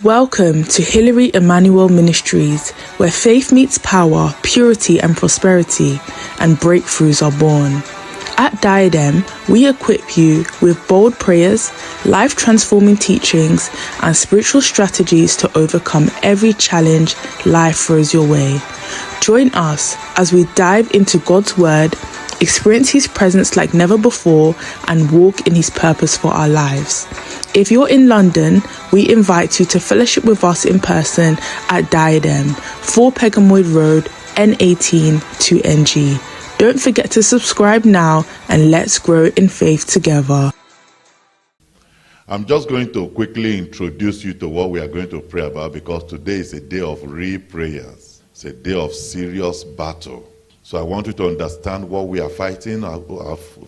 Welcome to Hilary Emmanuel Ministries, where faith meets power, purity and prosperity, and breakthroughs are born. At Diadem, we equip you with bold prayers, life-transforming teachings, and spiritual strategies to overcome every challenge life throws your way. Join us as we dive into God's Word, experience His presence like never before, and walk in His purpose for our lives. If you're in London, we invite you to fellowship with us in person at Diadem, 4 Pegamoid Road, N18 2NG. Don't forget to subscribe now and let's grow in faith together. I'm just going to quickly introduce you to what we are going to pray about, because today is a day of real prayers. It's a day of serious battle. So I want you to understand what we are fighting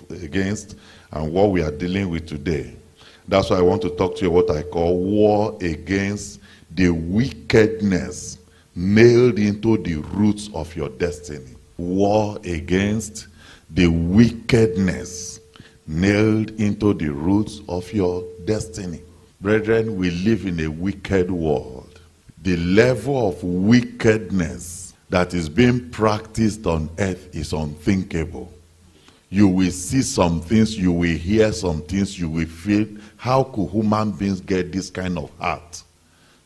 against and what we are dealing with today. That's why I want to talk to you what I call war against the wickedness nailed into the roots of your destiny. War against the wickedness nailed into the roots of your destiny. Brethren, we live in a wicked world. The level of wickedness that is being practiced on earth is unthinkable. You will see some things, you will hear some things, you will feel, how could human beings get this kind of heart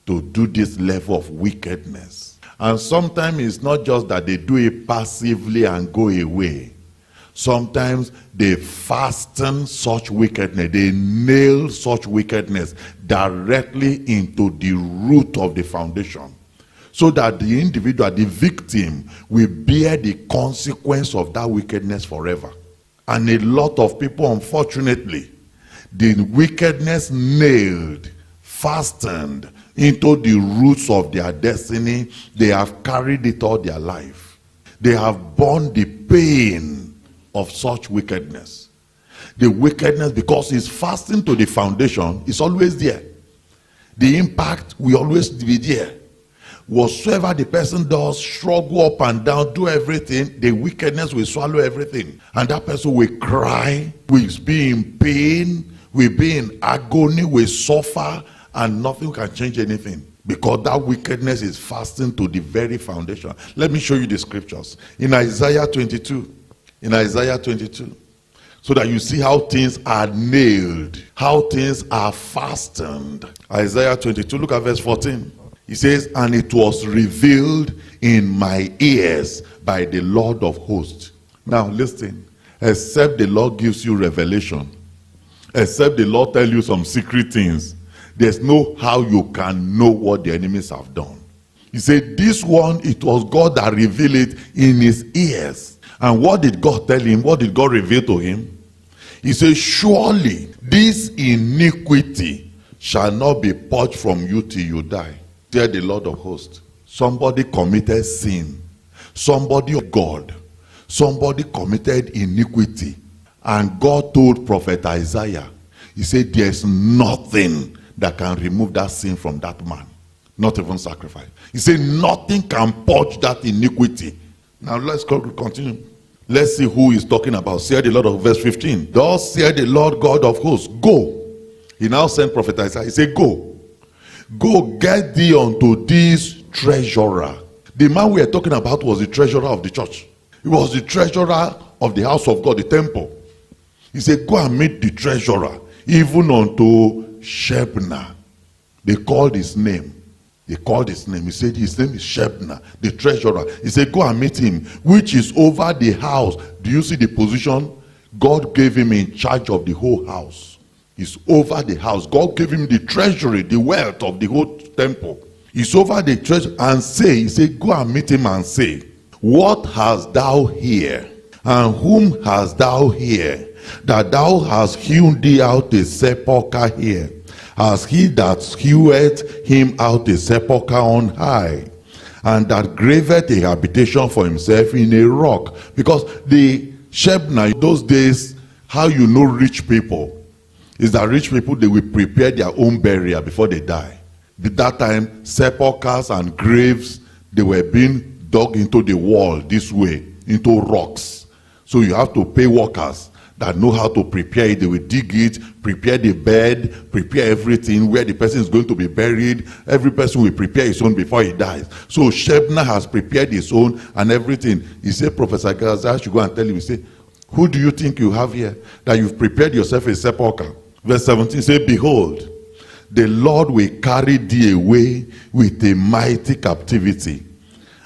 to do this level of wickedness? And sometimes it's not just that they do it passively and go away. Sometimes they fasten such wickedness, they nail such wickedness directly into the root of the foundation, so that the individual, the victim, will bear the consequence of that wickedness forever. And a lot of people, unfortunately, the wickedness nailed, fastened into the roots of their destiny, they have carried it all their life. They have borne the pain of such wickedness. The wickedness, because it's fastened to the foundation, is always there. The impact will always be there. Whatsoever the person does, struggle up and down, do everything, the wickedness will swallow everything. And that person will cry, will be in pain, will be in agony, will suffer, and nothing can change anything, because that wickedness is fastened to the very foundation. Let me show you the scriptures. In Isaiah 22, so that you see how things are nailed, how things are fastened. Isaiah 22, look at verse 14. He says, and it was revealed in my ears by the Lord of hosts. Now listen, except the Lord gives you revelation, except the Lord tell you some secret things, there's no how you can know what the enemies have done. He said this one, it was God that revealed it in his ears. And what did God tell him? What did God reveal to him? He said, surely this iniquity shall not be purged from you till you die. Dear the Lord of hosts, somebody committed sin, somebody of God, somebody committed iniquity, and God told prophet Isaiah, he said there's nothing that can remove that sin from that man, not even sacrifice. He said nothing can purge that iniquity. Now let's continue. Let's see who he's talking about. Say the Lord of verse 15. Thus said the Lord God of hosts, go. He now sent prophet Isaiah. He said, go. Go get thee unto this treasurer. The man we are talking about was the treasurer of the church. He was the treasurer of the house of God, the temple. He said, go and meet the treasurer, even unto Shebna. They called his name. He said his name is Shebna, the treasurer. He said, go and meet him, which is over the house. Do you see the position? God gave him in charge of the whole house. He's over the house. God gave him the treasury, the wealth of the whole temple. He's over the treasury, and say, he said, go and meet him and say, what hast thou here? And whom hast thou here? That thou hast hewn thee out a sepulchre here, as he that heweth him out a sepulchre on high, and that graveth a habitation for himself in a rock. Because the Shebna, in those days, how you know rich people, is that rich people, they will prepare their own burial before they die. At that time, sepulchres and graves, they were being dug into the wall this way, into rocks. So you have to pay workers that know how to prepare it. They will dig it, prepare the bed, prepare everything, where the person is going to be buried. Every person will prepare his own before he dies. So Shebna has prepared his own and everything. He said, Professor Gaza should go and tell him, he said, who do you think you have here, that you've prepared yourself a sepulchre? Verse 17 says, behold, the Lord will carry thee away with a mighty captivity,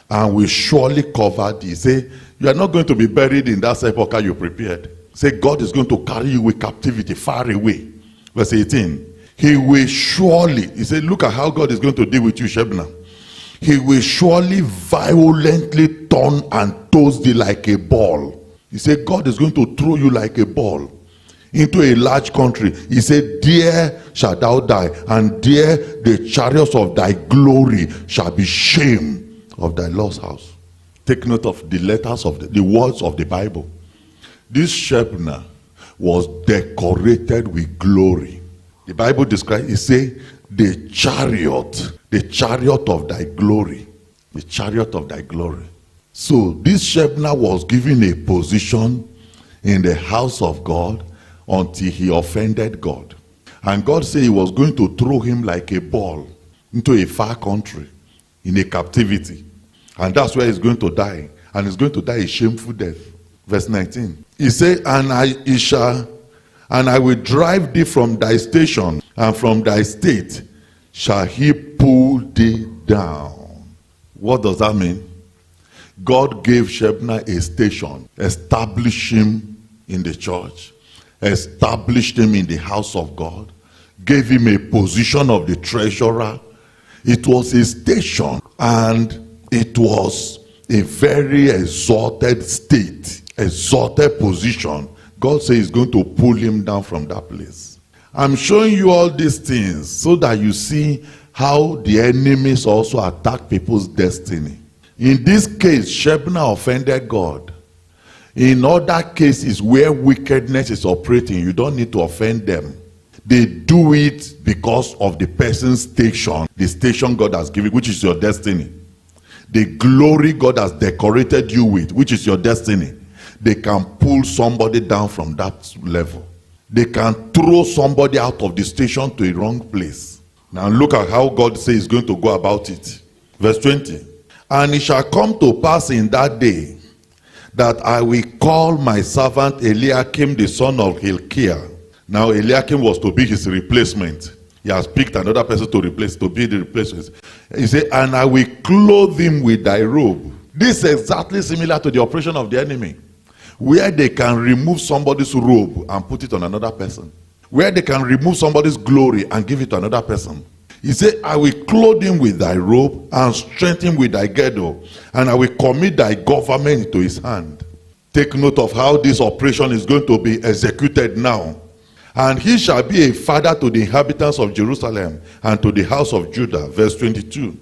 and will surely cover thee. Say, you are not going to be buried in that sepulchre you prepared. Say, God is going to carry you with captivity far away. Verse 18, he will surely, he said, look at how God is going to deal with you, Shebna. He will surely violently turn and toss thee like a ball. He said, God is going to throw you like a ball into a large country. He said, there shalt thou die, and there the chariots of thy glory shall be shame of thy lost house. Take note of the letters of the words of the Bible. This Shebna was decorated with glory. The Bible describes, it says, the chariot of thy glory. The chariot of thy glory. So this Shebna was given a position in the house of God until he offended God. And God said he was going to throw him like a ball into a far country in a captivity. And that's where he's going to die. And he's going to die a shameful death. Verse 19. He said, and I will drive thee from thy station, and from thy state shall he pull thee down. What does that mean? God gave Shebna a station, established him in the church, established him in the house of God, gave him a position of the treasurer. It was a station, and it was a very exalted state, exalted position. God says he's going to pull him down from that place. I'm showing you all these things so that you see how the enemies also attack people's destiny. In this case, Shebna offended God. In other cases where wickedness is operating, you don't need to offend them. They do it because of the person's station, the station God has given, which is your destiny. The glory God has decorated you with, which is your destiny. They can pull somebody down from that level. They can throw somebody out of the station to a wrong place. Now look at how God says he's going to go about it. Verse 20. And it shall come to pass in that day that I will call my servant Eliakim the son of Hilkiah. Now Eliakim was to be his replacement. He has picked another person to be the replacement. He said, and I will clothe him with thy robe. This is exactly similar to the operation of the enemy, where they can remove somebody's robe and put it on another person, where they can remove somebody's glory and give it to another person. He said, I will clothe him with thy robe and strengthen him with thy girdle, and I will commit thy government into his hand. Take note of how this operation is going to be executed now. And he shall be a father to the inhabitants of Jerusalem and to the house of Judah. Verse 22.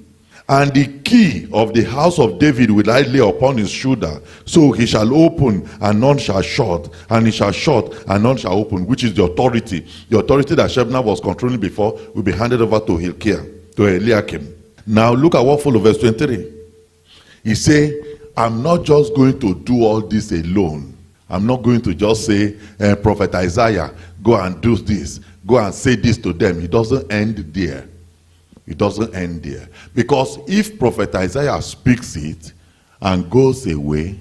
And the key of the house of David will I lay upon his shoulder. So he shall open and none shall shut, and he shall shut and none shall open, which is the authority. The authority that Shebna was controlling before will be handed over to Hilkiah, to Eliakim. Now look at what follows, verse 23. He said, I'm not just going to do all this alone. I'm not going to just say, Prophet Isaiah, go and do this. Go and say this to them. It doesn't end there. It doesn't end there. Because if Prophet Isaiah speaks it and goes away,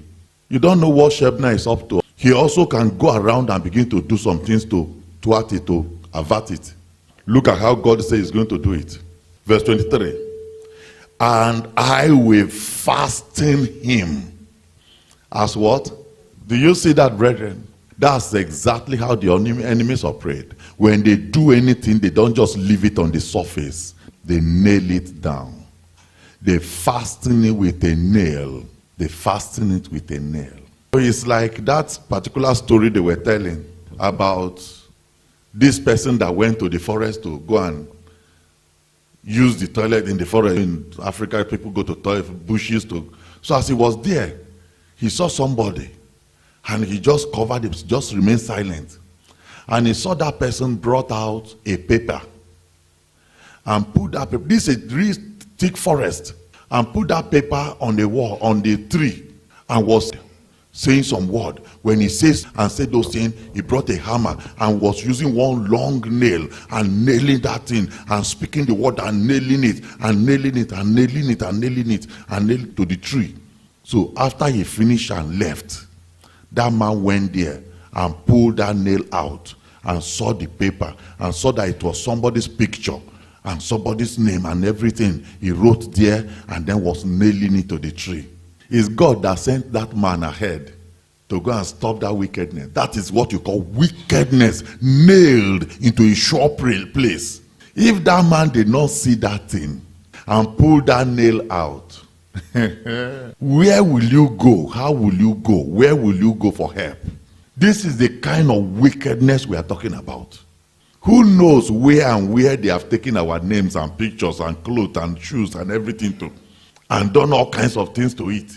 you don't know what Shebna is up to. He also can go around and begin to do some things to avert it. Look at how God says he's going to do it. Verse 23. And I will fasten him. As what? Do you see that, brethren? That's exactly how the enemies operate. When they do anything, they don't just leave it on the surface. They nail it down. They fasten it with a nail. They fasten it with a nail. So it's like that particular story they were telling about this person that went to the forest to go and use the toilet in the forest. In Africa, people go to toilet bushes to. So as he was there, he saw somebody, and he just covered it, just remained silent. And he saw that person brought out a paper and put that paper. This is a really thick forest, and put that paper on the wall, on the tree, and was. saying some word. When he says and said those things, he brought a hammer and was using one long nail and nailing that thing and speaking the word and nailing it and nailing it and nailing it and nailing it and nailing it to the tree. So after he finished and left, that man went there and pulled that nail out and saw the paper and saw that it was somebody's picture and somebody's name and everything he wrote there, and then was nailing it to the tree. It's God that sent that man ahead to go and stop that wickedness. That is what you call wickedness nailed into a sure place. If that man did not see that thing and pull that nail out, where will you go? How will you go? Where will you go for help? This is the kind of wickedness we are talking about. Who knows where they have taken our names and pictures and clothes and shoes and everything to, and done all kinds of things to it,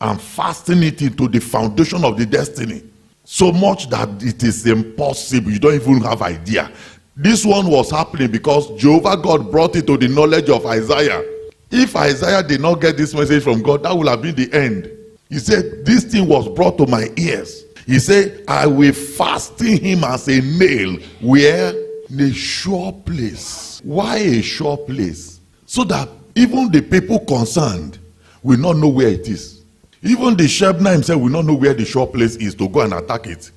and fasten it into the foundation of the destiny, so much that it is impossible. You don't even have idea. This one was happening because Jehovah God brought it to the knowledge of Isaiah. If Isaiah did not get this message from God, that would have been the end. He said, this thing was brought to my ears. He said, I will fasten him as a nail. Where? In a sure place. Why a sure place? So that even the people concerned will not know where it is. Even the Shebna himself will not know where the sure place is to go and attack it.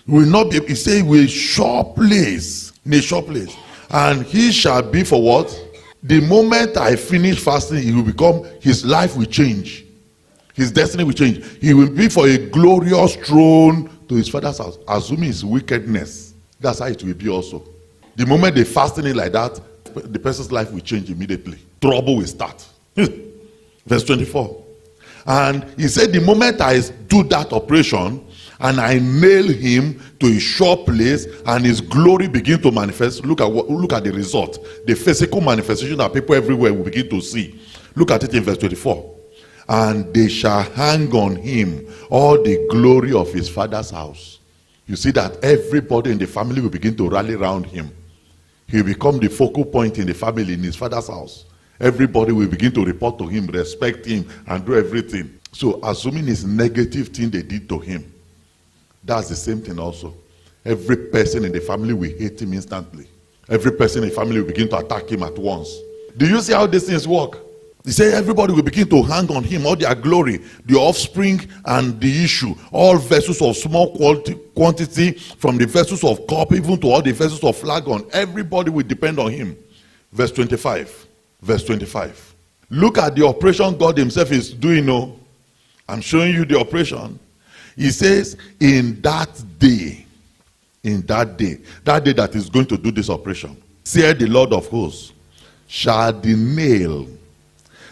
Will not be. He said, "Will sure place, in a sure place, and he shall be for what? The moment I finish fasting, he will become. His life will change. His destiny will change. He will be for a glorious throne to his father's house." Assuming his wickedness, that's how it will be also. The moment they fasten it like that, the person's life will change immediately. Trouble will start. Verse 24. And he said, the moment I do that operation and I nail him to a sure place and his glory begin to manifest, look at the result. The physical manifestation that people everywhere will begin to see. Look at it in verse 24. And they shall hang on him all the glory of his father's house. You see that everybody in the family will begin to rally around him. He will become the focal point in the family, in his father's house. Everybody will begin to report to him, respect him, and do everything. So, assuming it's negative thing they did to him, that's the same thing also. Every person in the family will hate him instantly. Every person in the family will begin to attack him at once. Do you see how these things work? He said everybody will begin to hang on him, all their glory, the offspring and the issue, all vessels of small quantity, from the vessels of cup even to all the vessels of flagon. Everybody will depend on him. Verse 25. Verse 25. Look at the operation God himself is doing. Oh, I'm showing you the operation. He says, in that day that is going to do this operation, said the Lord of hosts, shall the nail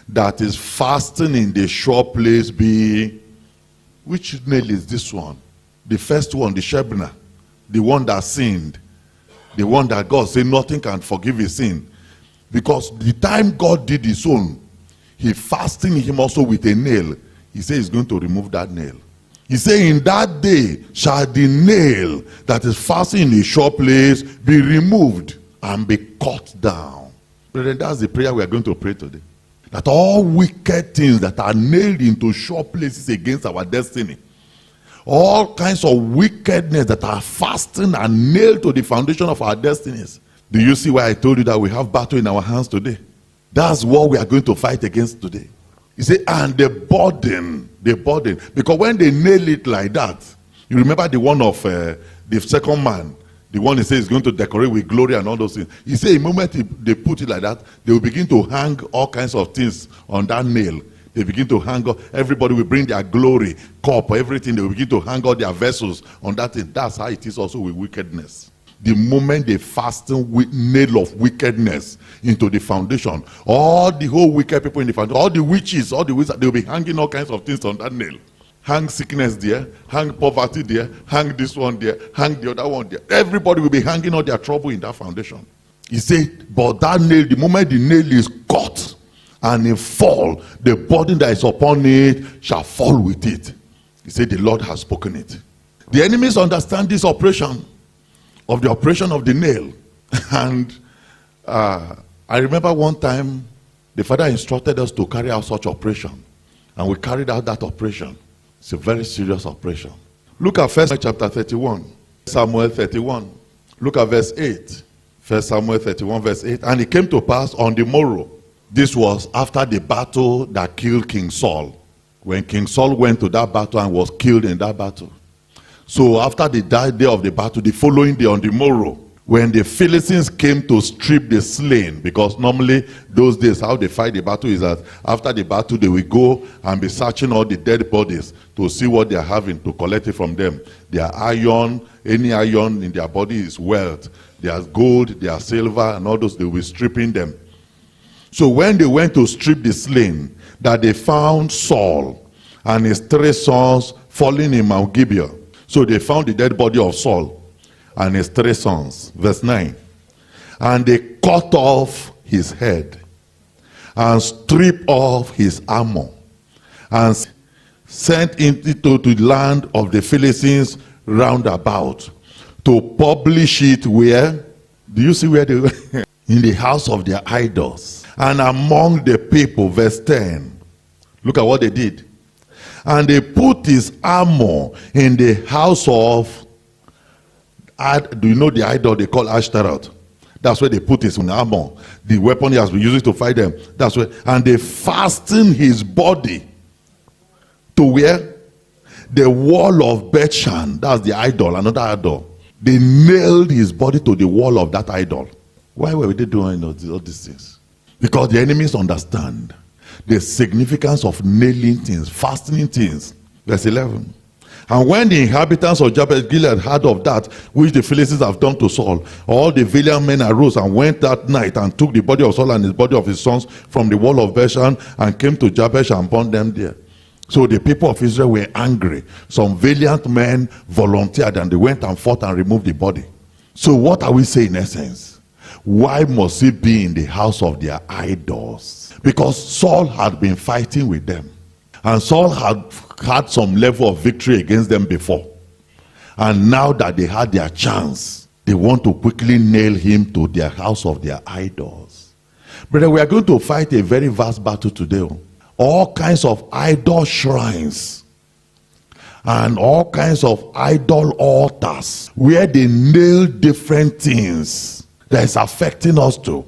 that is fastened in the sure place be. Which nail is this one? The first one, the Shebna, the one that sinned, the one that God said nothing can forgive his sin. Because the time God did his own, he fastened him also with a nail. He said he's going to remove that nail. He said, in that day shall the nail that is fastened in a sure place be removed and be cut down. Brethren, that's the prayer we are going to pray today. That all wicked things that are nailed into sure places against our destiny, all kinds of wickedness that are fastened and nailed to the foundation of our destinies. Do you see why I told you that we have battle in our hands today? That's what we are going to fight against today. He said, and the burden. Because when they nail it like that, you remember the one of the second man, the one he says is going to decorate with glory and all those things. He said, the moment they put it like that, they will begin to hang all kinds of things on that nail. They begin to hang up. Everybody will bring their glory, cup, everything. They will begin to hang all their vessels on that thing. That's how it is also with wickedness. The moment they fasten with nail of wickedness into the foundation, all the whole wicked people in the foundation, all the witches, all the wizards, they will be hanging all kinds of things on that nail. Hang sickness there, hang poverty there, hang this one there, hang the other one there. Everybody will be hanging all their trouble in that foundation. He said, but that nail, the moment the nail is cut and it fall, the burden that is upon it shall fall with it. He said, the Lord has spoken it. The enemies understand this operation of the nail. And I remember one time the father instructed us to carry out such operation, and we carried out that operation. It's a very serious operation. Look at 1 chapter 31. Samuel 31. Look at verse 8. 1 Samuel 31 verse 8. And it came to pass on the morrow. This was after the battle that killed King Saul. When King Saul went to that battle and was killed in that battle. So after the day of the battle, the following day on the morrow, when the Philistines came to strip the slain, because normally those days how they fight the battle is that after the battle they will go and be searching all the dead bodies to see what they are having, to collect it from them. Their iron, any iron in their body is wealth. Their gold, their silver, and all those, they will be stripping them. So when they went to strip the slain, that they found Saul and his 3 sons falling in Mount Gibeah. So they found the dead body of Saul and his 3 sons. Verse 9. And they cut off his head and stripped off his armor and sent into the land of the Philistines round about to publish it where? Do you see where they were? In the house of their idols. And among the people, verse 10. Look at what they did. And they put his armor in the house of, do you know the idol they call Ashtaroth? That's where they put his armor. The weapon he has been using to fight them. That's where. And they fastened his body to where? The wall of Bethshan. That's the idol, another idol. They nailed his body to the wall of that idol. Why were they doing all these things? Because the enemies understand the significance of nailing things, fastening things. Verse 11. And when the inhabitants of Jabesh Gilead heard of that which the Philistines have done to Saul, all the valiant men arose and went that night and took the body of Saul and his body of his sons from the wall of Bethshan and came to Jabesh and burned them there. So the people of Israel were angry. Some valiant men volunteered and they went and fought and removed the body. So what are we saying in essence? Why must it be in the house of their idols? Because Saul had been fighting with them. And Saul had had some level of victory against them before. And now that they had their chance, they want to quickly nail him to their house of their idols. Brother, we are going to fight a very vast battle today. All kinds of idol shrines and all kinds of idol altars where they nail different things that is affecting us too.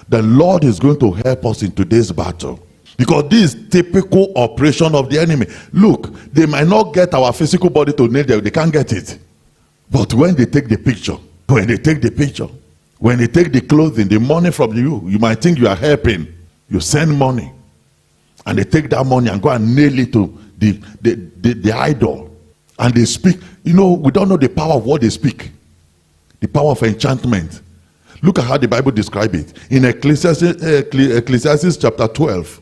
The Lord is going to help us in today's battle. Because this is typical operation of the enemy. Look, they might not get our physical body to nail them. They can't get it. But when they take the picture, when they take the clothing, the money from you, you might think you are helping. You send money. And they take that money and go and nail it to the idol. And they speak. You know, we don't know the power of what they speak. The power of enchantment. Look at how the Bible describes it. In Ecclesiastes chapter 12,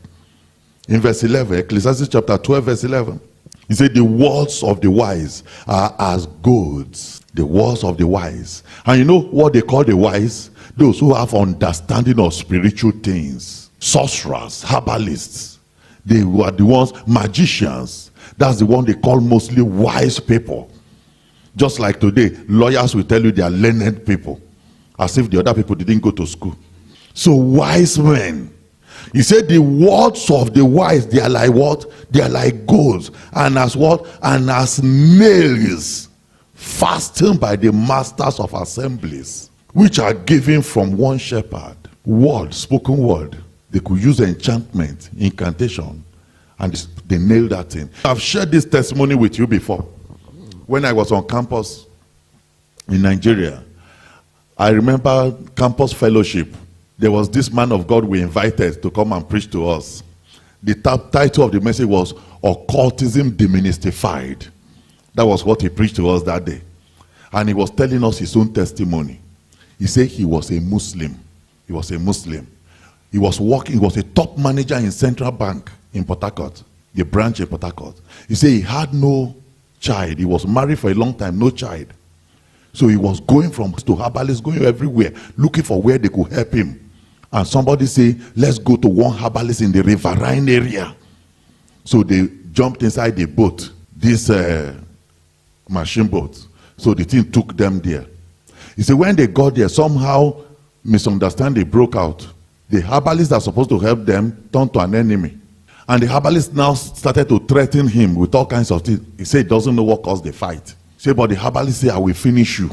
in verse 11, Ecclesiastes chapter 12, verse 11. He said, the words of the wise are as goads. The words of the wise. And you know what they call the wise? Those who have understanding of spiritual things. Sorcerers, herbalists. They were the ones, magicians. That's the one they call mostly wise people. Just like today, lawyers will tell you they are learned people. As if the other people didn't go to school. So wise men. He said the words of the wise, they are like what? They are like goads. And as what? And as nails fastened by the masters of assemblies, which are given from one shepherd. Word, spoken word. They could use enchantment, incantation, and they nailed that thing. I've shared this testimony with you before. When I was on campus in Nigeria, I remember campus fellowship. There was this man of God we invited to come and preach to us. The title of the message was Occultism Demystified. That was what he preached to us that day. And he was telling us his own testimony. He said he was a Muslim. He was a Muslim. He was working, he was a top manager in Central Bank in Port Harcourt, the branch in Port Harcourt. He said he had no child. He was married for a long time, no child. So he was going from to herbalists, going everywhere, looking for where they could help him. And somebody said, let's go to one herbalist in the riverine area. So they jumped inside the boat, this machine boat. So the thing took them there. He said when they got there, somehow misunderstanding broke out. The herbalists that are supposed to help them turned to an enemy. And the herbalist now started to threaten him with all kinds of things. He said he doesn't know what caused the fight. He said, but the herbalist said, I will finish you.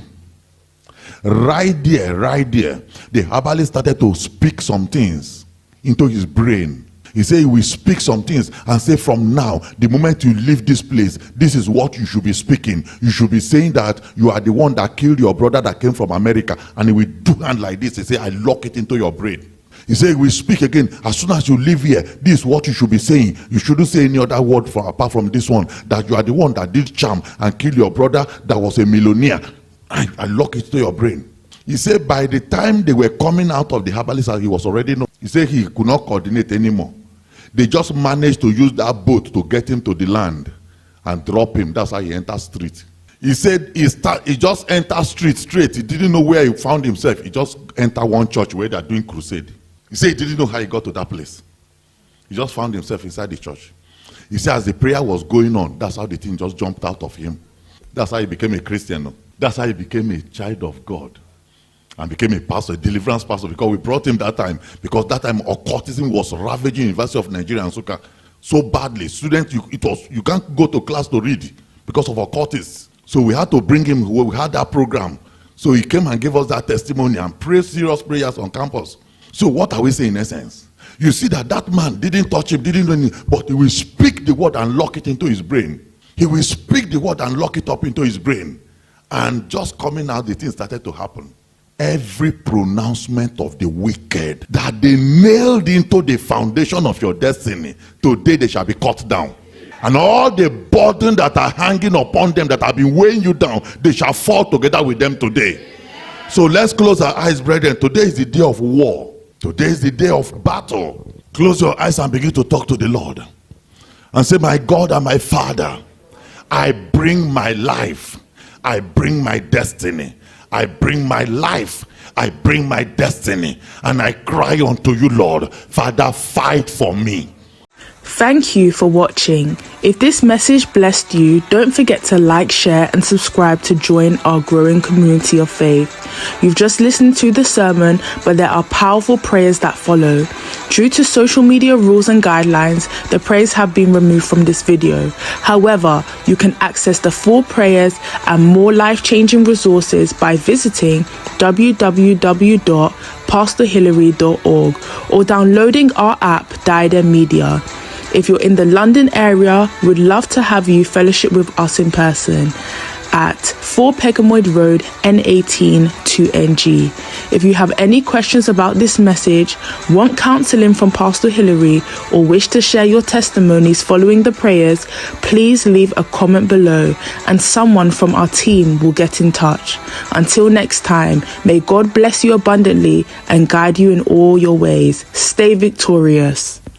Right there, the herbalist started to speak some things into his brain. He said he will speak some things and say, from now, the moment you leave this place, this is what you should be speaking. You should be saying that you are the one that killed your brother that came from America. And he will do hand like this. He said, I lock it into your brain. He said, we speak again. As soon as you leave here, this is what you should be saying. You shouldn't say any other word apart from this one. That you are the one that did charm and killed your brother that was a millionaire. I lock it to your brain. He said, by the time they were coming out of the herbalist house, he was already known. He said he could not coordinate anymore. They just managed to use that boat to get him to the land and drop him. That's how he entered street. He said he just entered street straight. He didn't know where he found himself. He just entered one church where they're doing crusade. He said he didn't know how he got to that place. He just found himself inside the church. He said as the prayer was going on, that's how the thing just jumped out of him. That's how he became a Christian. That's how he became a child of God. And became a pastor, a deliverance pastor, because we brought him that time. Because that time occultism was ravaging University of Nigeria and Nsukka so badly. Students, you can't go to class to read because of occultists. So we had to bring him. We had that program. So he came and gave us that testimony and prayed serious prayers on campus. So what are we saying in essence? You see that man didn't touch him, didn't do anything, but he will speak the word and lock it into his brain. He will speak the word and lock it up into his brain. And just coming out, the thing started to happen. Every pronouncement of the wicked that they nailed into the foundation of your destiny, today they shall be cut down. And all the burden that are hanging upon them, that have been weighing you down, they shall fall together with them today. So let's close our eyes, brethren. Today is the day of war. Today is the day of battle. Close your eyes and begin to talk to the Lord. And say, my God and my Father, I bring my life. I bring my destiny. I bring my life, I bring my destiny, and I cry unto you, Lord, Father, fight for me. Thank you for watching. If this message blessed you, don't forget to like, share, and subscribe to join our growing community of faith. You've just listened to the sermon, but there are powerful prayers that follow. Due to social media rules and guidelines, the prayers have been removed from this video. However, you can access the full prayers and more life-changing resources by visiting www.pastorhillary.org or downloading our app, Diadem Media. If you're in the London area, we'd love to have you fellowship with us in person at 4 Pegamoid Road, N18 2NG. If you have any questions about this message, want counseling from Pastor Hillary, or wish to share your testimonies following the prayers, please leave a comment below and someone from our team will get in touch. Until next time, may God bless you abundantly and guide you in all your ways. Stay victorious.